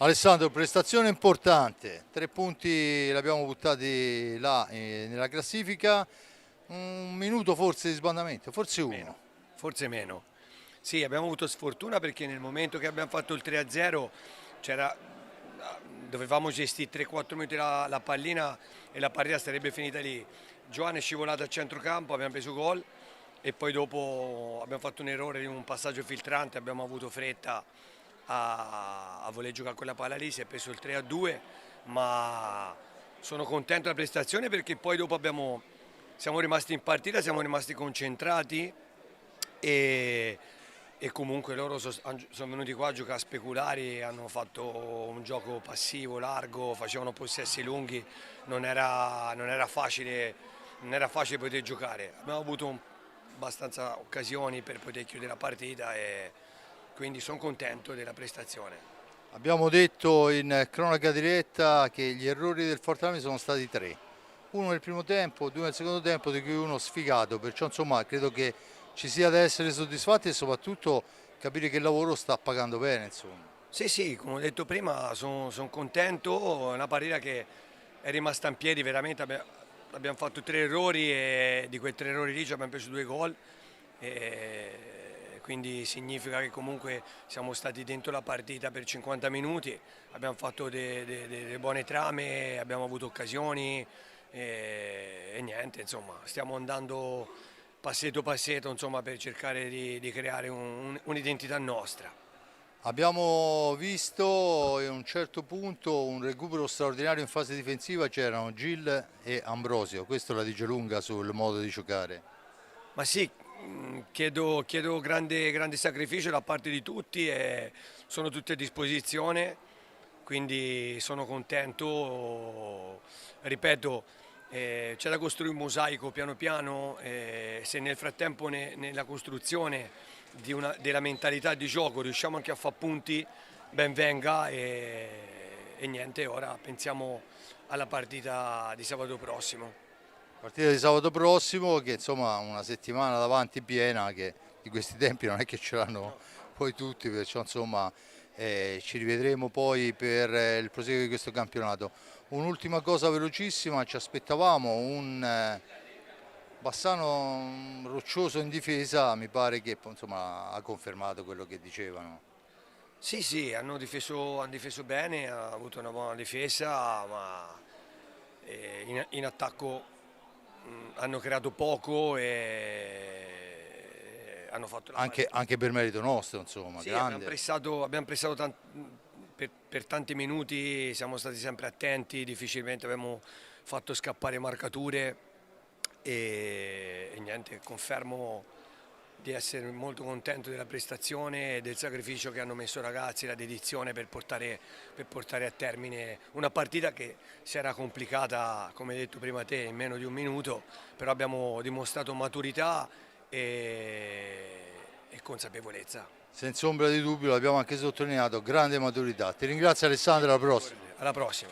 Alessandro, prestazione importante, 3 punti li abbiamo buttati là nella classifica, un minuto forse di sbandamento, forse Meno, uno. forse meno. Sì, abbiamo avuto sfortuna perché nel momento che abbiamo fatto il 3-0 c'era, dovevamo gestire 3-4 minuti la pallina e la partita sarebbe finita lì. Giovanni è scivolato a centrocampo, abbiamo preso gol e poi dopo abbiamo fatto un errore in un passaggio filtrante, abbiamo avuto fretta a voler giocare quella palla lì, si è preso il 3-2, ma sono contento della prestazione perché poi dopo siamo rimasti in partita, siamo rimasti concentrati e, e comunque loro sono venuti qua a giocare a speculari, hanno fatto un gioco passivo, largo, facevano possessi lunghi, non era facile poter giocare. Abbiamo avuto abbastanza occasioni per poter chiudere la partita e quindi sono contento della prestazione. Abbiamo detto in cronaca diretta che gli errori del Fortaleza sono stati 3, uno nel primo tempo, 2 nel secondo tempo, di cui uno sfigato, perciò insomma credo che ci sia da essere soddisfatti e soprattutto capire che il lavoro sta pagando bene, insomma. Sì, sì, come ho detto prima, sono contento, è una partita che è rimasta in piedi, veramente abbiamo fatto 3 errori e di quei 3 errori lì ci abbiamo preso 2 gol, e quindi significa che comunque siamo stati dentro la partita per 50 minuti, abbiamo fatto delle buone trame, abbiamo avuto occasioni e niente, insomma, stiamo andando passetto passetto, insomma, per cercare di creare un'identità nostra. Abbiamo visto a un certo punto un recupero straordinario in fase difensiva, c'erano Gil e Ambrosio, questo la dice lunga sul modo di giocare. Ma sì, chiedo grande sacrificio da parte di tutti e sono tutti a disposizione, quindi sono contento. Ripeto, c'è da costruire un mosaico piano piano, se nel frattempo nella costruzione della mentalità di gioco riusciamo anche a fare punti, ben venga e niente, ora pensiamo alla partita di sabato prossimo. Partita di sabato prossimo che insomma una settimana davanti piena che di questi tempi non è che ce l'hanno poi tutti, perciò insomma ci rivedremo poi per il proseguo di questo campionato. Un'ultima cosa velocissima, ci aspettavamo un Bassano roccioso in difesa, mi pare che insomma ha confermato quello che dicevano. Sì, sì, hanno difeso bene, hanno avuto una buona difesa, ma in attacco hanno creato poco e hanno fatto la Anche, parte anche per merito nostro, insomma, sì, abbiamo grande. pressato, abbiamo pressato per tanti minuti, siamo stati sempre attenti, difficilmente abbiamo fatto scappare marcature e niente, confermo di essere molto contento della prestazione e del sacrificio che hanno messo i ragazzi, la dedizione per portare a termine una partita che si era complicata, come hai detto prima te, in meno di un minuto, però abbiamo dimostrato maturità e consapevolezza. Senza ombra di dubbio, l'abbiamo anche sottolineato, grande maturità. Ti ringrazio Alessandro, alla prossima. Alla prossima.